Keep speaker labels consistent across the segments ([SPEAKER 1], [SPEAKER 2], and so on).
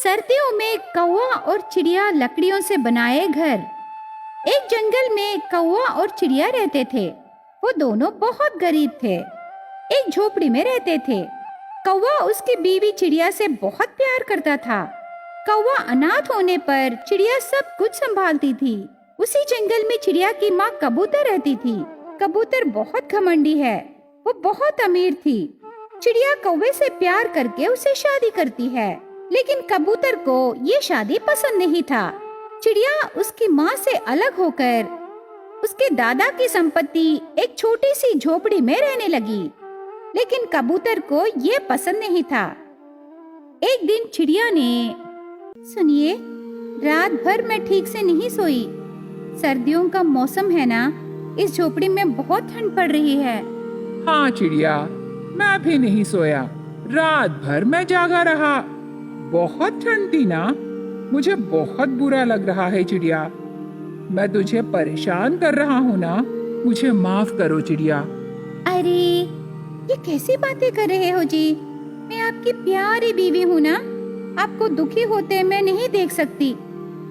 [SPEAKER 1] सर्दियों में कौवा और चिड़िया लकड़ियों से बनाए घर। एक जंगल में कौवा और चिड़िया रहते थे। वो दोनों बहुत गरीब थे, एक झोपड़ी में रहते थे। कौवा उसकी बीवी चिड़िया से बहुत प्यार करता था। कौवा अनाथ होने पर चिड़िया सब कुछ संभालती थी। उसी जंगल में चिड़िया की माँ कबूतर रहती थी। कबूतर बहुत घमंडी है, वो बहुत अमीर थी। चिड़िया कौवे से प्यार करके उसे शादी करती है, लेकिन कबूतर को ये शादी पसंद नहीं था। चिड़िया उसकी माँ से अलग होकर उसके दादा की संपत्ति एक छोटी सी झोपड़ी में रहने लगी, लेकिन कबूतर को ये पसंद नहीं था। एक दिन चिड़िया ने, सुनिए, रात भर मैं ठीक से नहीं सोई। सर्दियों का मौसम है ना, इस झोपड़ी में बहुत ठंड पड़ रही है।
[SPEAKER 2] हाँ चिड़िया, मैं भी नहीं सोया, रात भर मैं जागा रहा। बहुत ठंड थी ना, मुझे बहुत बुरा लग रहा है चिड़िया। मैं तुझे परेशान कर रहा हूँ ना, मुझे माफ करो चिड़िया।
[SPEAKER 1] अरे, ये कैसी बातें कर रहे हो जी? मैं आपकी प्यारी बीवी हूँ ना, आपको दुखी होते मैं नहीं देख सकती।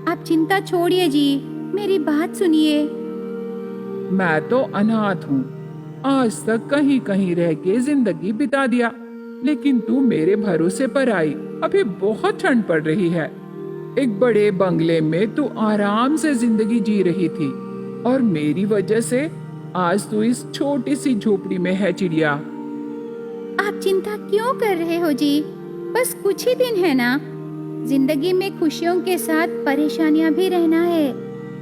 [SPEAKER 1] आप चिंता छोड़िए जी, मेरी बात सुनिए।
[SPEAKER 2] मैं तो अनाथ हूँ, आज तक कहीं कहीं रह के जिंदगी बिता दिया, लेकिन तू मेरे भरोसे पर आई। अभी बहुत ठंड पड़ रही है। एक बड़े बंगले में तू आराम से जिंदगी जी रही थी, और मेरी वजह से आज तू इस छोटी सी झोपड़ी में है चिड़िया।
[SPEAKER 1] आप चिंता क्यों कर रहे हो जी? बस कुछ ही दिन है ना। जिंदगी में खुशियों के साथ परेशानियां भी रहना है,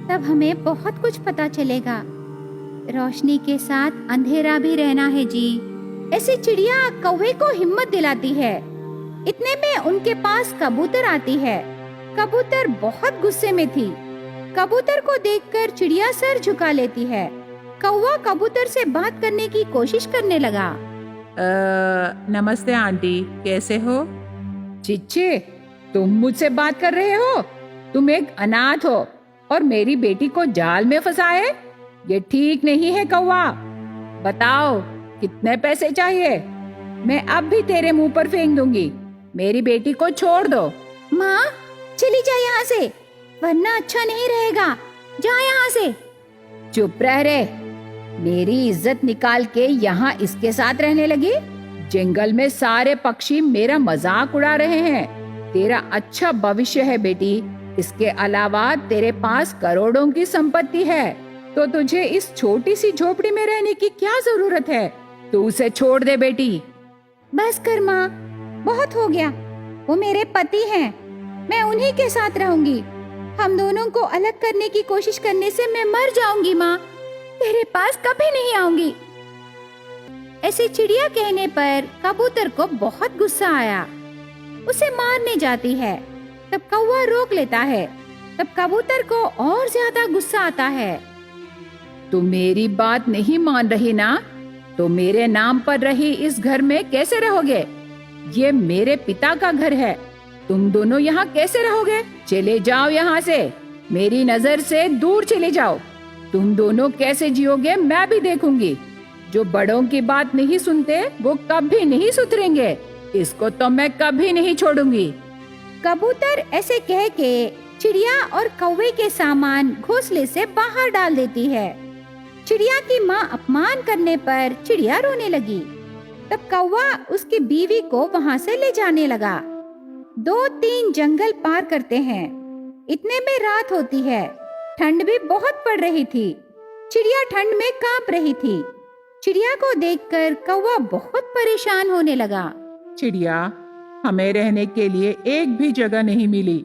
[SPEAKER 1] तब हमें बहुत कुछ पता चलेगा। रोशनी के साथ अंधेरा भी रहना है जी। ऐसी चिड़िया कौवे को हिम्मत दिलाती है। इतने में उनके पास कबूतर आती है। कबूतर बहुत गुस्से में थी। कबूतर को देखकर चिड़िया सर झुका लेती है। कौवा कबूतर से बात करने की कोशिश करने लगा।
[SPEAKER 2] नमस्ते आंटी, कैसे हो?
[SPEAKER 3] चिच्चे, तुम मुझसे बात कर रहे हो? तुम एक अनाथ हो और मेरी बेटी को जाल में फंसाए। ये ठीक नहीं है कौवा। बताओ, कितने पैसे चाहिए? मैं अब भी तेरे मुंह पर फेंक दूंगी। मेरी बेटी को छोड़ दो।
[SPEAKER 1] माँ, चली जा यहाँ से, वरना अच्छा नहीं रहेगा। जा यहाँ से।
[SPEAKER 3] चुप रह रे। मेरी इज्जत निकाल के यहाँ इसके साथ रहने लगी। जंगल में सारे पक्षी मेरा मजाक उड़ा रहे हैं। तेरा अच्छा भविष्य है बेटी। इसके अलावा तेरे पास करोड़ों की संपत्ति है, तो तुझे इस छोटी सी झोपड़ी में रहने की क्या जरूरत है? तू उसे छोड़ दे बेटी।
[SPEAKER 1] बस कर माँ, बहुत हो गया। वो मेरे पति हैं, मैं उन्हीं के साथ रहूंगी। हम दोनों को अलग करने की कोशिश करने से मैं मर जाऊंगी। माँ, तेरे पास कभी नहीं आऊंगी। ऐसे चिड़िया कहने पर कबूतर को बहुत गुस्सा आया। उसे मारने जाती है, तब कौवा रोक लेता है। तब कबूतर को और ज्यादा गुस्सा आता है।
[SPEAKER 3] तुम मेरी बात नहीं मान रही ना, तो मेरे नाम पर रही इस घर में कैसे रहोगे? ये मेरे पिता का घर है। तुम दोनों यहाँ कैसे रहोगे? चले जाओ यहाँ से, मेरी नजर से दूर चले जाओ। तुम दोनों कैसे जियोगे मैं भी देखूंगी। जो बड़ों की बात नहीं सुनते वो कभी नहीं सुधरेंगे। इसको तो मैं कभी नहीं छोड़ूंगी।
[SPEAKER 1] कबूतर ऐसे कह के चिड़िया और कौवे के सामान घोंसले से बाहर डाल देती है। चिड़िया की माँ अपमान करने पर चिड़िया रोने लगी। तब कौवा उसकी बीवी को वहाँ से ले जाने लगा। 2-3 जंगल पार करते हैं। इतने में रात होती है। ठंड भी बहुत पड़ रही थी। चिड़िया ठंड में कांप रही थी। चिड़िया को देखकर कौवा बहुत परेशान होने लगा।
[SPEAKER 2] चिड़िया, हमें रहने के लिए एक भी जगह नहीं मिली।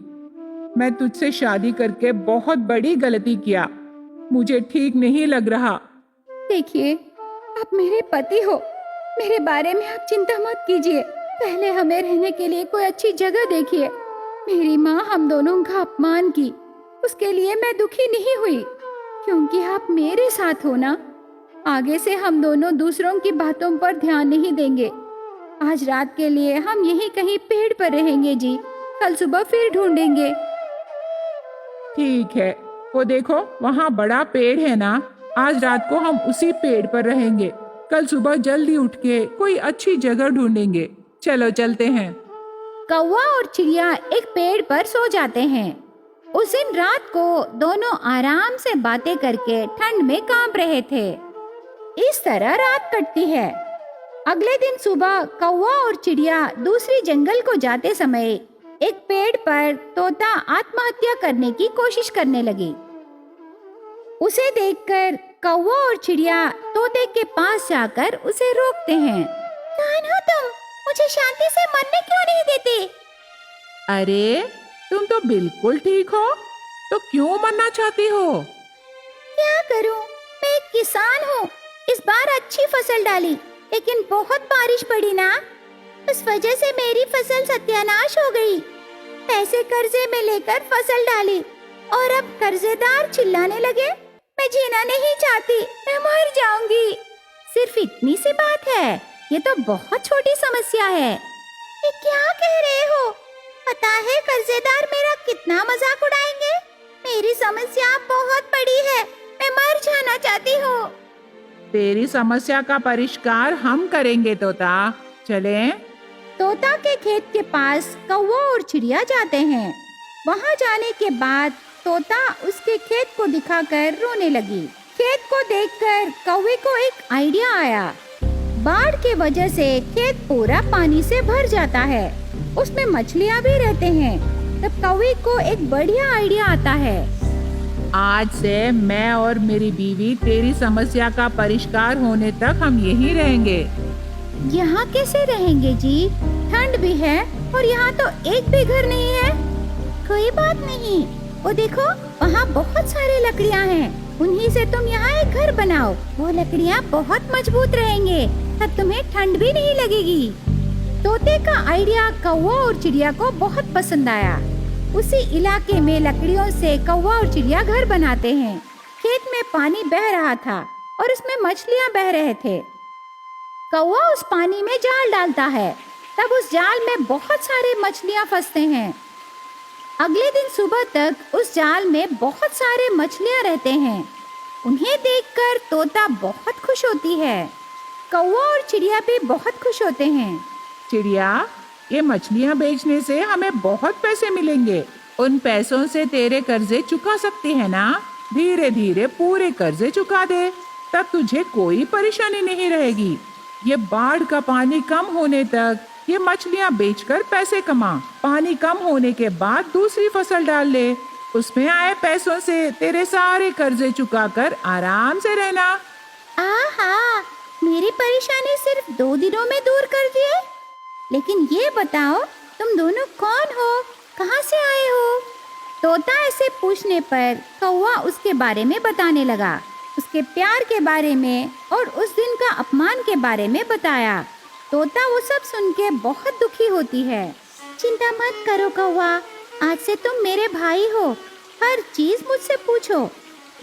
[SPEAKER 2] मैं तुझसे शादी करके बहुत बड़ी गलती किया। मुझे ठीक नहीं लग रहा।
[SPEAKER 1] देखिए, आप मेरे पति हो, मेरे बारे में आप चिंता मत कीजिए। पहले हमें रहने के लिए कोई अच्छी जगह देखिए। मेरी माँ हम दोनों का अपमान की, उसके लिए मैं दुखी नहीं हुई, क्योंकि आप मेरे साथ हो ना। आगे से हम दोनों दूसरों की बातों पर ध्यान नहीं देंगे। आज रात के लिए हम यहीं कहीं पेड़ पर रहेंगे जी। कल सुबह फिर ढूंढेंगे।
[SPEAKER 2] ठीक है, वो देखो वहाँ बड़ा पेड़ है ना, आज रात को हम उसी पेड़ पर रहेंगे। कल सुबह जल्दी उठ के कोई अच्छी जगह ढूंढेंगे। चलो चलते हैं।
[SPEAKER 1] कौवा और चिड़िया एक पेड़ पर सो जाते हैं। उस दिन रात को दोनों आराम से बातें करके ठंड में कांप रहे थे। इस तरह रात कटती है। अगले दिन सुबह कौवा और चिड़िया दूसरी जंगल को जाते समय एक पेड़ पर तोता आत्महत्या करने की कोशिश करने लगी। उसे देखकर कौवा और चिड़िया तोते के पास जाकर उसे रोकते हैं। कौन हो तुम? मुझे शांति से मरने क्यों नहीं देते?
[SPEAKER 2] अरे तुम तो बिल्कुल ठीक हो, तो क्यों मरना चाहती हो?
[SPEAKER 1] क्या करूं? मैं एक किसान हूँ। इस बार अच्छी फसल डाली, लेकिन बहुत बारिश पड़ी ना, उस वजह से मेरी फसल सत्यानाश हो गई। पैसे कर्जे में लेकर फसल डाली और अब कर्जेदार चिल्लाने लगे, मैं जीना नहीं चाहती, मैं मर जाऊंगी। सिर्फ इतनी सी बात है, ये तो बहुत छोटी समस्या है। ये क्या कह रहे हो? पता है कर्जेदार मेरा कितना मजाक उड़ाएंगे? मेरी समस्या बहुत बड़ी है, मैं मर जाना चाहती हूँ।
[SPEAKER 2] तेरी समस्या का परिष्कार हम करेंगे तोता, चलें?
[SPEAKER 1] तोता के खेत के पास कौवा और चिड़िया जाते हैं। वहाँ जाने के बाद तोता उसके खेत को दिखाकर रोने लगी। खेत को देखकर कौवे को एक आइडिया आया। बाढ़ के वजह से खेत पूरा पानी से भर जाता है, उसमें मछलियाँ भी रहते हैं। तब कौवे को एक बढ़िया आइडिया आता है।
[SPEAKER 2] आज से मैं और मेरी बीवी तेरी समस्या का परिष्कार होने तक हम यहीं रहेंगे।
[SPEAKER 1] यहाँ कैसे रहेंगे जी? ठंड भी है और यहाँ तो एक भी घर नहीं है। कोई बात नहीं, वो देखो वहाँ बहुत सारी लकड़ियाँ हैं, उन्हीं से तुम यहाँ एक घर बनाओ। वो लकड़ियाँ बहुत मजबूत रहेंगे, तब तुम्हें ठंड भी नहीं लगेगी। तोते का आइडिया कौवा और चिड़िया को बहुत पसंद आया। उसी इलाके में लकड़ियों से कौवा और चिड़िया घर बनाते हैं। खेत में पानी बह रहा था और उसमें मछलियाँ बह रहे थे। कौवा उस पानी में जाल डालता है, तब उस जाल में बहुत सारे मछलियाँ फंसते हैं। अगले दिन सुबह तक उस जाल में बहुत सारे मछलियाँ रहते हैं। उन्हें देखकर तोता बहुत खुश होती है। कौवा और चिड़िया भी बहुत खुश होते हैं।
[SPEAKER 2] चिड़िया, ये मछलियाँ बेचने से हमें बहुत पैसे मिलेंगे। उन पैसों से तेरे कर्जे चुका सकती है ना? धीरे धीरे पूरे कर्जे चुका दे, तब तुझे कोई परेशानी नहीं रहेगी। ये बाढ़ का पानी कम होने तक ये मछलियाँ बेचकर पैसे कमा। पानी कम होने के बाद दूसरी फसल डाल ले, उसमें आए पैसों से तेरे सारे कर्जे चुकाकर आराम से रहना।
[SPEAKER 1] आहा, मेरी परेशानी सिर्फ 2 दिनों में दूर कर दिए। लेकिन ये बताओ, तुम दोनों कौन हो? कहाँ से आए हो? तोता ऐसे पूछने पर कौवा उसके बारे में बताने लगा, उसके प्यार के बारे में और उस दिन का अपमान के बारे में बताया। तोता वो सब सुन के बहुत दुखी होती है। चिंता मत करो कौवा, आज से तुम मेरे भाई हो, हर चीज मुझसे पूछो।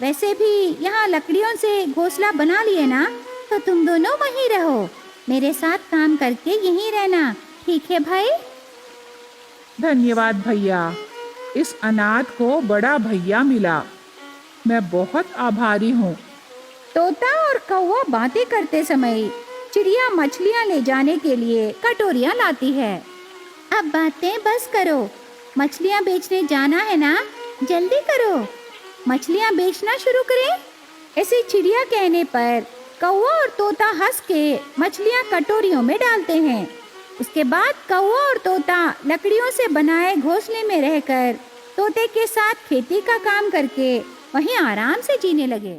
[SPEAKER 1] वैसे भी यहाँ लकड़ियों से घोंसला बना लिए ना, तो तुम दोनों वहीं रहो, मेरे साथ काम करके यहीं रहना, ठीक है भाई?
[SPEAKER 2] धन्यवाद भैया, इस अनाथ को बड़ा भैया मिला, मैं बहुत आभारी हूँ।
[SPEAKER 1] तोता और कौवा बातें करते समय चिड़िया मछलियाँ ले जाने के लिए कटोरियाँ लाती है। अब बातें बस करो, मछलियाँ बेचने जाना है ना, जल्दी करो, मछलियाँ बेचना शुरू करें। ऐसे चिड़िया कहने पर कौवा और तोता हंस के मछलियाँ कटोरियों में डालते हैं। उसके बाद कौवा और तोता लकड़ियों से बनाए घोंसले में रहकर तोते के साथ खेती का काम करके वहीं आराम से जीने लगे।